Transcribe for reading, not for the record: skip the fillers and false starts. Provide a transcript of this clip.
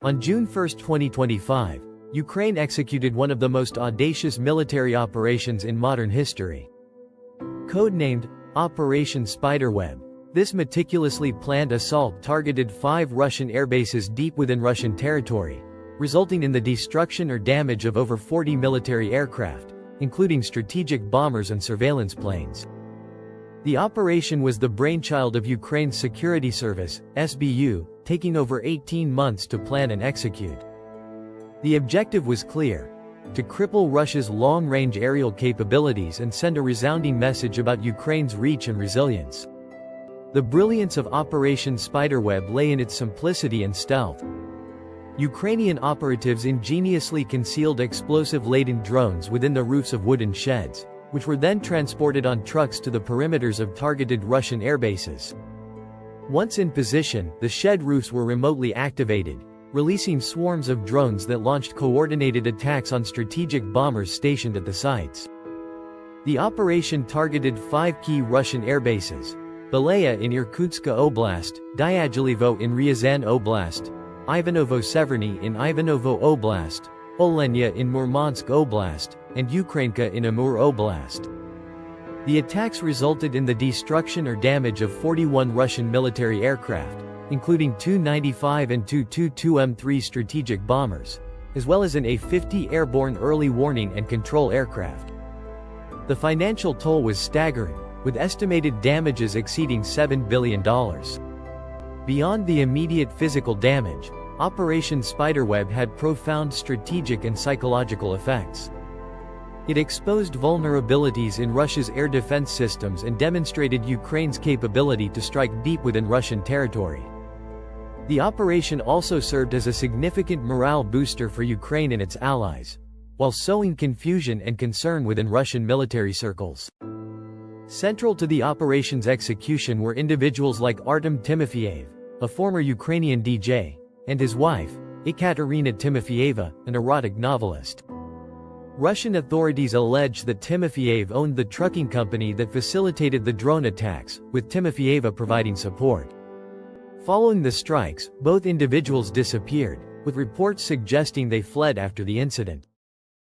On June 1, 2025, Ukraine executed one of the most audacious military operations in modern history. Codenamed Operation Spiderweb, this meticulously planned assault targeted 5 Russian airbases deep within Russian territory, resulting in the destruction or damage of over 40 military aircraft, including strategic bombers and surveillance planes. The operation was the brainchild of Ukraine's Security Service, SBU, taking over 18 months to plan and execute. The objective was clear: to cripple Russia's long-range aerial capabilities and send a resounding message about Ukraine's reach and resilience. The brilliance of Operation Spiderweb lay in its simplicity and stealth. Ukrainian operatives ingeniously concealed explosive-laden drones within the roofs of wooden sheds, which were then transported on trucks to the perimeters of targeted Russian airbases. Once in position, the shed roofs were remotely activated, releasing swarms of drones that launched coordinated attacks on strategic bombers stationed at the sites. The operation targeted 5 key Russian airbases: Belaya in Irkutsk Oblast, Dyagilevo in Ryazan Oblast, Ivanovo-Severny in Ivanovo Oblast, Olenya in Murmansk Oblast, and Ukrainka in Amur Oblast. The attacks resulted in the destruction or damage of 41 Russian military aircraft, including 295 and 222M3 strategic bombers, as well as an A-50 airborne early warning and control aircraft. The financial toll was staggering, with estimated damages exceeding $7 billion. Beyond the immediate physical damage, Operation Spiderweb had profound strategic and psychological effects. It exposed vulnerabilities in Russia's air defense systems and demonstrated Ukraine's capability to strike deep within Russian territory. The operation also served as a significant morale booster for Ukraine and its allies, while sowing confusion and concern within Russian military circles. Central to the operation's execution were individuals like Artem Timofeyev, a former Ukrainian DJ, and his wife, Ekaterina Timofeyeva, an erotic novelist. Russian authorities allege that Timofeyev owned the trucking company that facilitated the drone attacks, with Timofeyeva providing support. Following the strikes, both individuals disappeared, with reports suggesting they fled after the incident.